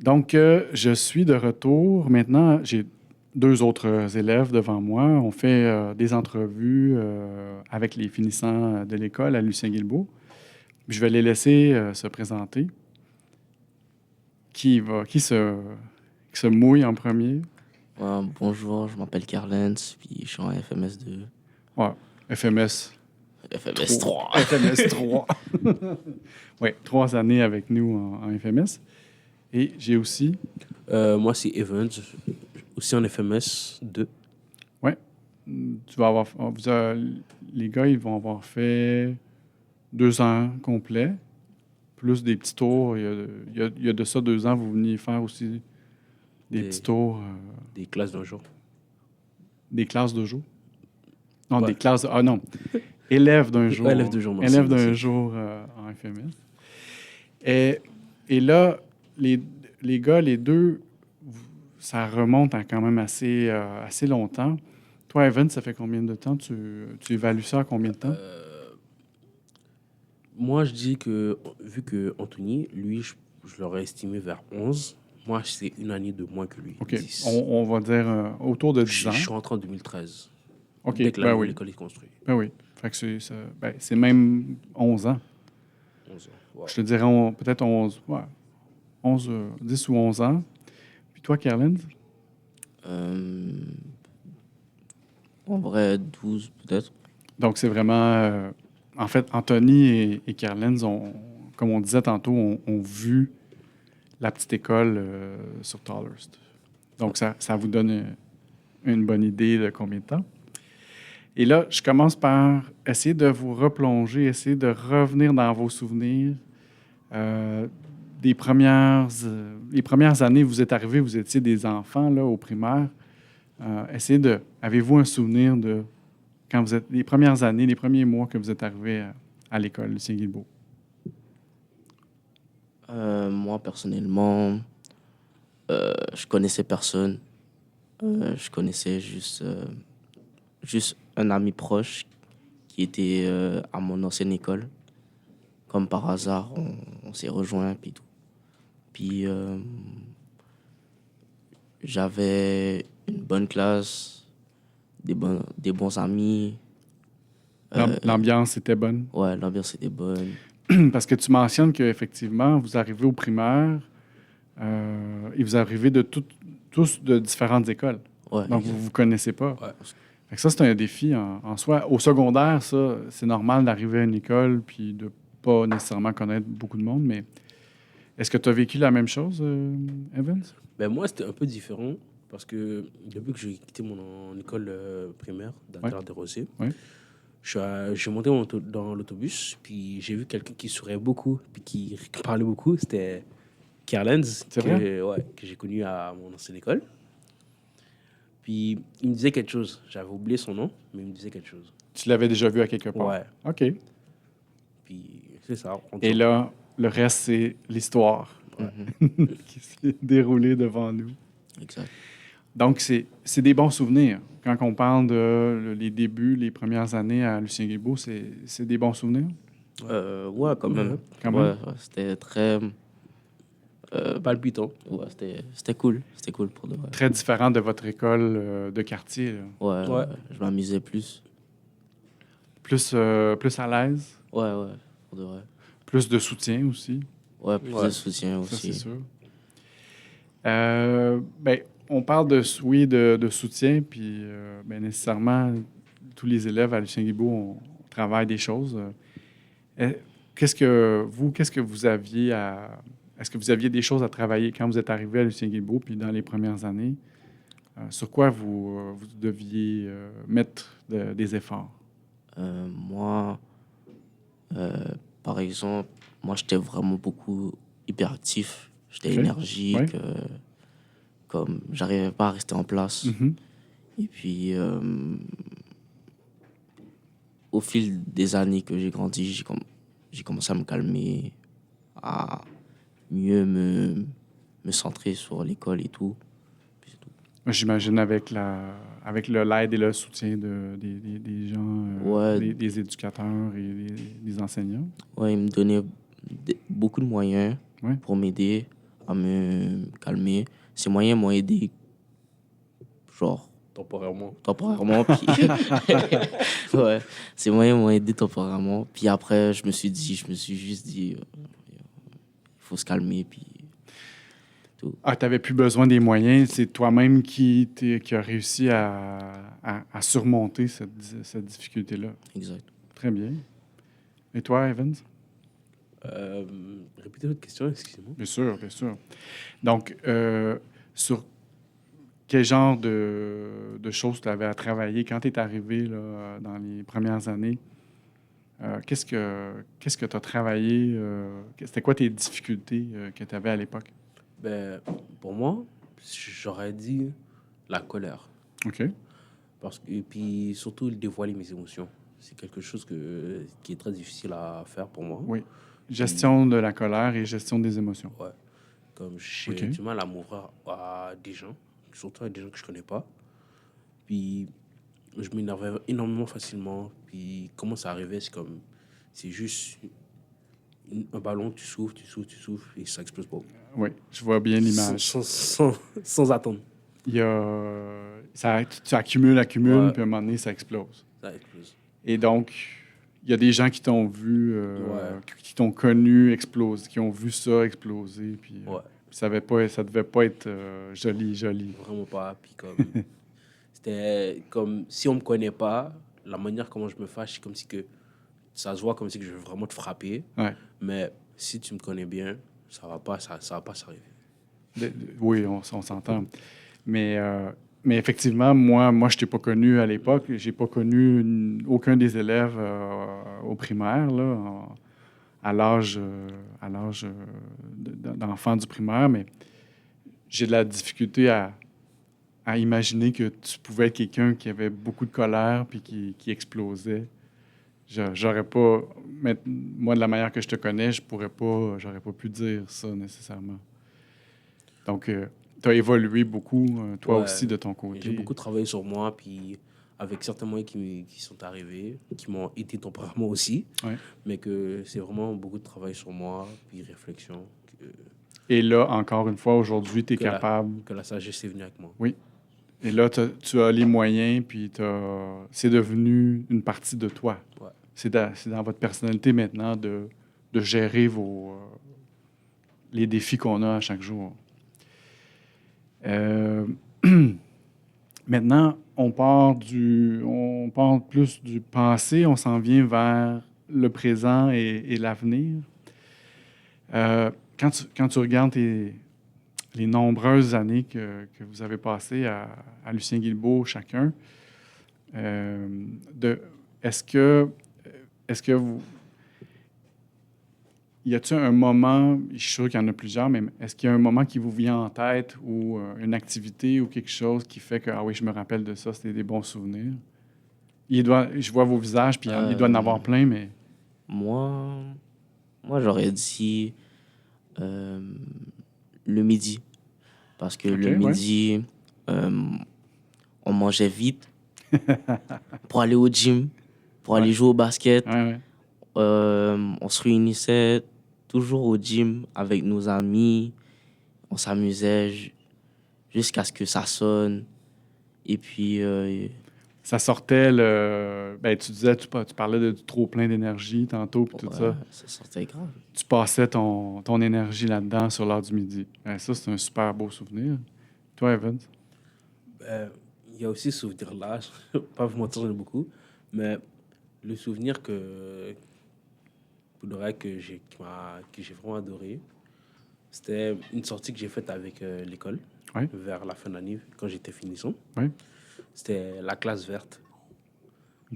Donc, je suis de retour. Maintenant, j'ai deux autres élèves devant moi. On fait des entrevues avec les finissants de l'école à Lucien Guilbeault. Je vais les laisser se présenter. Qui se mouille en premier? Bonjour, je m'appelle Carlens, puis je suis en FMS2. Ouais, FMS FMS 3. FMS 3. Oui, 3 années avec nous en FMS. Et j'ai aussi, Moi, c'est Evans, aussi en FMS 2. ouais, tu vas avoir, les gars, ils vont avoir fait 2 ans complets, plus des petits tours. Il y a de ça 2 ans, vous veniez faire aussi des Des- petits tours, Des classes d'un jour. des classes de jour. Non, Ouais. des classes, ah non, élèves d'un jour. Élèves de jour, merci, Élèves d'un merci. jour en FMS. Et là, les gars, les deux, ça remonte à quand même assez longtemps. Toi, Evan, ça fait combien de temps? Tu évalues ça à combien de temps? Moi, je dis que, vu que Anthony, lui, je l'aurais estimé vers 11. Moi, c'est une année de moins que lui. OK. 10. On va dire autour de 10 Je ans. suis rentré en 2013. OK. Dès que Ben oui. l'école est construite. Ben oui. Fait que c'est même 11 ans. 11 ans. Wow. Je te dirais peut-être 11, ouais, 11, 10 ou 11 ans. Puis toi, Caroline? En vrai, 12 peut-être. Donc, c'est vraiment... en fait, Anthony et Caroline, comme on disait tantôt, ont vu la petite école sur Tallhurst. Donc, ça vous donne une bonne idée de combien de temps. Et là, je commence par essayer de vous replonger, essayer de revenir dans vos souvenirs. Les premières années, vous êtes arrivés, vous étiez des enfants là, au primaire. Avez-vous un souvenir de quand vous êtes, les premières années, les premiers mois que vous êtes arrivés à l'école, Lucien Guilbeault? Moi, personnellement, je connaissais personne. Je connaissais juste un ami proche qui était à mon ancienne école. Comme par hasard, on s'est rejoints, puis tout. Puis, j'avais une bonne classe, des bons amis. L'ambiance était bonne. Ouais, l'ambiance était bonne. Parce que tu mentionnes qu'effectivement, vous arrivez au primaire et vous arrivez tous de différentes écoles. Ouais, Donc, exact. vous ne vous connaissez pas. Ouais. Fait que ça, c'est un défi en soi. Au secondaire, ça, c'est normal d'arriver à une école puis de pas nécessairement connaître beaucoup de monde, mais est-ce que tu as vécu la même chose, Evans? Ben moi, c'était un peu différent parce que depuis que j'ai quitté mon école primaire d'Alter de Rosé, Ouais. j'ai monté dans l'autobus, puis j'ai vu quelqu'un qui souriait beaucoup, puis qui parlait beaucoup. C'était Kerlens, C'est vrai? que j'ai connu à mon ancienne école. Puis il me disait quelque chose. J'avais oublié son nom, mais il me disait quelque chose. Tu l'avais déjà vu à quelque part? Ouais. OK. Puis c'est ça. Et là, le reste, c'est l'histoire qui s'est déroulée devant nous. Exact. Donc, c'est des bons souvenirs. Quand on parle de les débuts, les premières années à Lucien Guilbeault, c'est des bons souvenirs? Ouais, quand même. Quand Ouais, même? ouais, c'était très... Palpitant. Ouais, c'était cool. C'était cool pour de vrai. Très différent de votre école de quartier, là. Ouais, Ouais. je m'amusais plus. Plus à l'aise, Ouais, pour de vrai. plus de soutien aussi, Ouais, plus Ouais. de soutien ça c'est aussi. sûr. Ben, on parle oui, de soutien, puis ben, nécessairement, tous les élèves à Lucien Guilbeault, on travaille des choses. Qu'est-ce que vous aviez Est-ce que vous aviez des choses à travailler quand vous êtes arrivé à Lucien Guilbeault, puis dans les premières années? Sur quoi vous deviez mettre des efforts? Moi, par exemple, moi, j'étais vraiment beaucoup hyperactif. J'étais Ok. énergique. Comme j'arrivais pas à rester en place. Mhm. Et puis, au fil des années que j'ai grandi, j'ai commencé à me calmer, à mieux me centrer sur l'école et tout. Puis c'est tout. J'imagine avec l'aide et le soutien des gens, Ouais. des éducateurs et des enseignants. Ouais, ils me donnaient beaucoup de moyens Ouais. pour m'aider à me calmer. Ces moyens m'ont aidé, genre, temporairement. Puis... ouais, ces moyens m'ont aidé temporairement. Puis après, je me suis juste dit, il faut se calmer, puis tout. Ah, tu n'avais plus besoin des moyens. C'est toi-même qui a réussi à surmonter cette difficulté-là. Exact. Très bien. Et toi, Evans? Répétez votre question, excusez-moi. Bien sûr, bien sûr. Donc, sur quel genre de choses tu avais à travailler quand tu es arrivé là, dans les premières années? Qu'est-ce que tu as travaillé? C'était quoi tes difficultés que tu avais à l'époque? Ben, pour moi, j'aurais dit la colère. OK. Et puis surtout, dévoiler mes émotions. C'est quelque chose qui est très difficile à faire pour moi. Oui. Gestion de la colère et gestion des émotions. Ouais. Comme j'ai OK. du mal à m'ouvrir à des gens, surtout à des gens que je connais pas. Puis je m'énervais énormément facilement. Puis comment ça arrivait, c'est juste un ballon, tu souffles et ça explose pas. Oui, je vois bien l'image. Sans attendre. Il y a, tu accumules, Ouais. puis à un moment donné, ça explose. Ça explose. Et donc, il y a des gens qui t'ont vu, Ouais. qui t'ont connu exploser, qui ont vu ça exploser, puis Ouais. ça devait pas être joli. Vraiment pas. Puis comme... C'était comme... Si on me connaît pas, la manière comment je me fâche, c'est comme si que... Ça se voit comme si que je veux vraiment te frapper. Ouais. Mais si tu me connais bien, ça va pas s'arriver. Oui, on s'entend. Mais effectivement, moi, je t'ai pas connu à l'époque. J'ai pas connu aucun des élèves au primaire, là, à l'âge d'enfant du primaire, mais j'ai de la difficulté à imaginer que tu pouvais être quelqu'un qui avait beaucoup de colère puis qui explosait. J'aurais pas... Moi, de la manière que je te connais, j'aurais pas pu dire ça nécessairement. Donc, tu as évolué beaucoup, toi Ouais. aussi, de ton côté. J'ai beaucoup travaillé sur moi, puis avec certains moyens qui sont arrivés, qui m'ont aidé temporairement aussi, Ouais. mais que c'est vraiment beaucoup de travail sur moi, puis réflexion, Et là, encore une fois, aujourd'hui, tu es capable... que la sagesse est venue avec moi. Oui. Et là, tu as les moyens, puis c'est devenu une partie de toi. Ouais. C'est dans votre personnalité maintenant de gérer les défis qu'on a à chaque jour. Maintenant, on part plus du passé, on s'en vient vers le présent et l'avenir. Quand tu regardes les nombreuses années que vous avez passées à Lucien Guilbeault chacun, est-ce que vous... Y a-t-il un moment, je suis sûr qu'il y en a plusieurs, mais est-ce qu'il y a un moment qui vous vient en tête ou une activité ou quelque chose qui fait que, ah oui, je me rappelle de ça, c'était des bons souvenirs? Je vois vos visages, puis il doit en avoir plein, mais... Moi, j'aurais dit le midi. Parce que le midi, on mangeait vite pour aller au gym, pour aller jouer au basket. Ouais. On se réunissait toujours au gym avec nos amis. On s'amusait jusqu'à ce que ça sonne. Et puis... ça sortait Ben, tu disais, tu parlais de trop plein d'énergie tantôt, puis tout ça. Ça sortait grave. Tu passais ton énergie là-dedans sur l'heure du midi. Ben, ça, c'est un super beau souvenir. Toi, Evans? Il y a aussi ce souvenir-là, je ne vais pas vous mentir, j'en ai beaucoup, mais le souvenir que j'ai vraiment adoré, c'était une sortie que j'ai faite avec l'école, vers la fin de l'année, quand j'étais finissant. Oui. C'était la classe verte.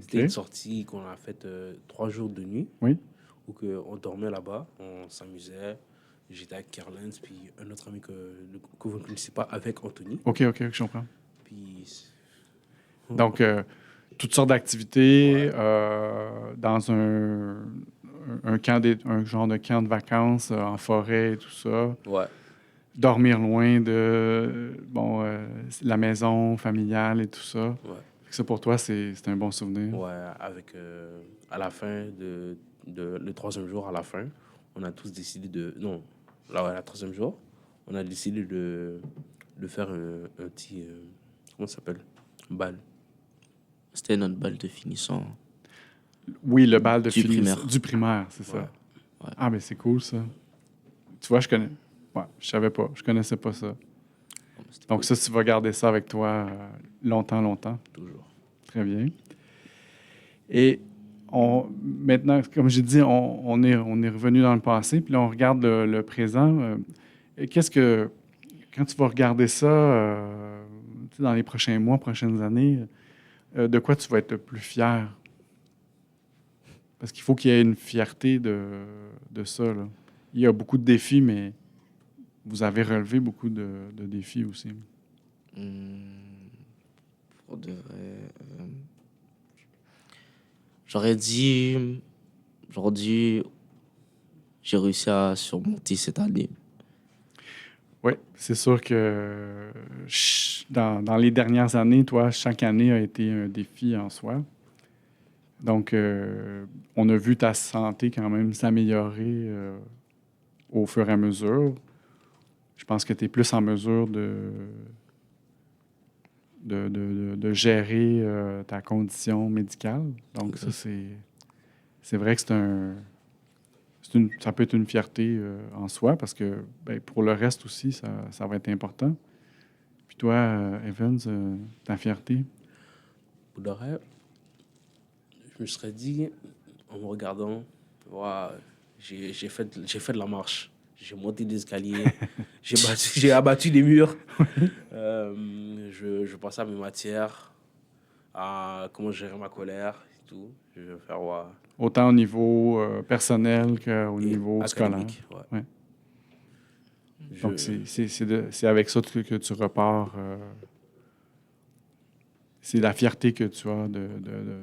C'était une sortie qu'on a faite 3 jours de nuit. Oui. Où on dormait là-bas, on s'amusait. J'étais avec Kerlens, puis un autre ami que vous ne connaissez pas, avec Anthony. OK, je comprends. Puis... Donc, toutes sortes d'activités dans un genre de camp de vacances en forêt et tout ça. Ouais. Dormir loin de la maison familiale et tout ça. Ouais. Ça, pour toi, c'est un bon souvenir. Ouais, avec... à la fin le 3e jour, à la fin, on a tous décidé de... Non, là, ouais, le 3e jour, on a décidé de faire un petit... comment ça s'appelle? Bal. C'était notre balle de finissant. Oui, le bal de Du primaire. Du primaire, c'est ça. Ouais. Ouais. Ah, ben c'est cool, ça. Tu vois, je connais. Ouais, je savais pas. Je connaissais pas ça. C'était Donc, cool. ça, tu vas garder ça avec toi longtemps, longtemps. Toujours. Très bien. Et maintenant, comme j'ai dit, on est revenu dans le passé, puis là, on regarde le présent. Et quand tu vas regarder ça tu sais, dans les prochains mois, prochaines années, de quoi tu vas être le plus fier? Parce qu'il faut qu'il y ait une fierté de ça, là. Il y a beaucoup de défis, mais vous avez relevé beaucoup de défis aussi. Pour de vrai, j'aurais dit, j'ai réussi à surmonter cette année. Oui, c'est sûr que dans les dernières années, toi, chaque année a été un défi en soi. Donc, on a vu ta santé quand même s'améliorer au fur et à mesure. Je pense que tu es plus en mesure de gérer ta condition médicale. Donc, ça, c'est vrai que ça peut être une fierté en soi parce que ben, pour le reste aussi, ça va être important. Puis toi, Evans, ta fierté? Pour de vrai, je me serais dit, en me regardant, ouais, j'ai fait de la marche. J'ai monté des escaliers, j'ai abattu des murs. Je pensais à mes matières, à comment gérer ma colère et tout. Je vais faire, ouais. Autant au niveau personnel qu'au Et niveau scolaire. académique, ouais. Ouais. Donc, c'est avec ça que tu repars. C'est la fierté que tu as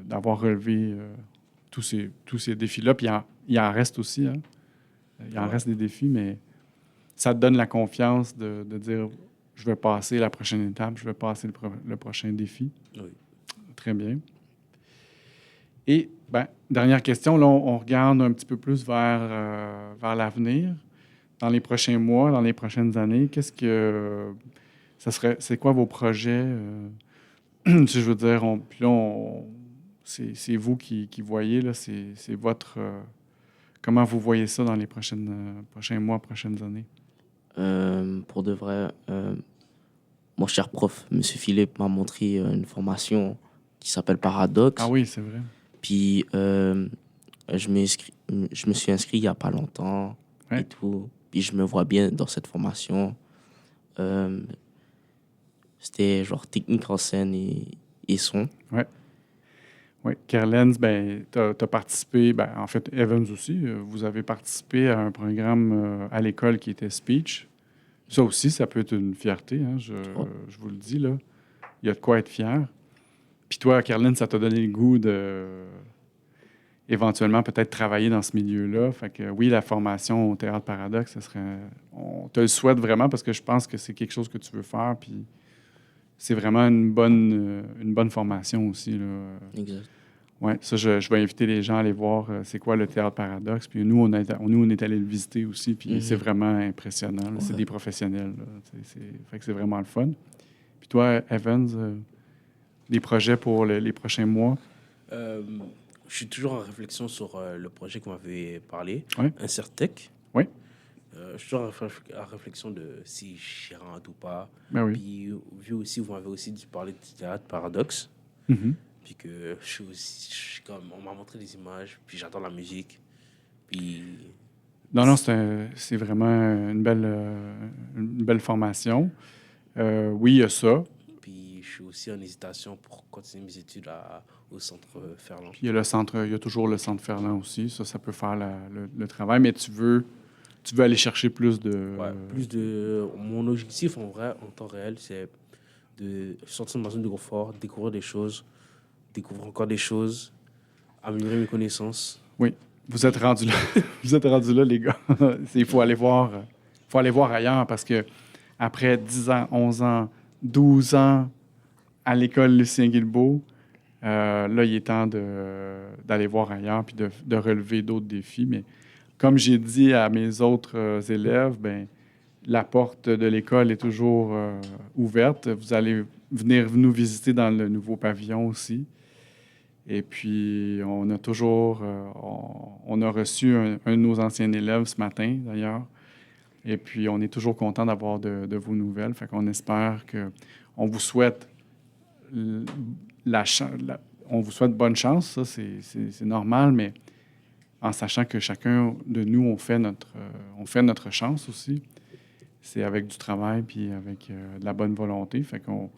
d'avoir relevé tous ces défis-là. Puis il en reste aussi. Hein? Il en Ouais. reste des défis, mais ça te donne la confiance de dire je vais passer la prochaine étape, je vais passer le prochain défi. Oui. Très bien. Et, ben, dernière question, là, on regarde un petit peu plus vers l'avenir. Dans les prochains mois, dans les prochaines années, c'est quoi vos projets? Si je veux dire, puis là, c'est vous qui voyez, là, c'est votre... comment vous voyez ça dans les prochains mois, prochaines années? Pour de vrai, mon cher prof, Monsieur Philippe, m'a montré une formation qui s'appelle Paradox. Ah oui, c'est vrai. Puis, je me suis inscrit il n'y a pas longtemps Ouais. et tout. Puis, je me vois bien dans cette formation. C'était genre technique en scène et son. Oui. Kerlens, ben, tu as participé, ben, en fait, Evans aussi, vous avez participé à un programme à l'école qui était Speech. Ça aussi, ça peut être une fierté, hein, Oh. je vous le dis, là. Il y a de quoi être fier. Puis toi, Kerlens, ça t'a donné le goût de éventuellement peut-être travailler dans ce milieu-là. Fait que oui, la formation au Théâtre Paradoxe, on te le souhaite vraiment parce que je pense que c'est quelque chose que tu veux faire. Puis c'est vraiment une bonne formation aussi, là. Exact. Ouais, ça, je vais inviter les gens à aller voir c'est quoi le Théâtre Paradoxe. Puis nous, on est allé le visiter aussi. Puis c'est vraiment impressionnant, là. C'est Ouais. des professionnels, là. Fait que c'est vraiment le fun. Puis toi, Evans, des projets pour les prochains mois? Je suis toujours en réflexion sur le projet qu'on m'avait parlé, Ouais. Insertech. Oui. Je suis toujours en réflexion de si j'y rentre ou pas. Ben oui. Puis, vu aussi, vous m'avez aussi parlé de théâtre Paradoxe. Mhm. Puis que je suis comme, on m'a montré des images, puis j'entends la musique. Puis, Non, c'est vraiment une belle formation. Oui, il y a ça. puis je suis aussi en hésitation pour continuer mes études au centre Ferland. Puis il y a toujours le centre Ferland aussi. Ça peut faire le travail, mais tu veux aller chercher plus de... Ouais, plus de. Mon objectif en vrai, en temps réel, c'est de sortir de ma zone de confort, découvrir des choses, découvrir encore des choses, améliorer mes connaissances. Oui, vous êtes rendu là. Vous êtes rendu là, les gars. Il faut aller voir ailleurs parce que après 10 ans, 11 ans, 12 ans à l'école Lucien Guilbeault, là, il est temps d'aller voir ailleurs puis de relever d'autres défis. Mais comme j'ai dit à mes autres élèves, ben La porte de l'école est toujours ouverte. Vous allez venir nous visiter dans le nouveau pavillon aussi. Et puis, on a toujours... on a reçu un de nos anciens élèves ce matin, d'ailleurs. Et puis, on est toujours content d'avoir de vos nouvelles. Fait qu'on espère que... On vous souhaite on vous souhaite bonne chance, ça, c'est normal, mais en sachant que chacun de nous, on fait notre chance aussi. C'est avec du travail puis avec de la bonne volonté. Fait qu'on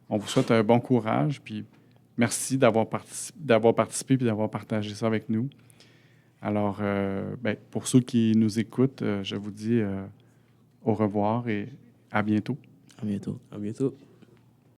vous souhaite un bon courage, puis merci d'avoir participé puis d'avoir partagé ça avec nous. Alors, pour ceux qui nous écoutent, je vous dis au revoir et à bientôt. À bientôt. À bientôt.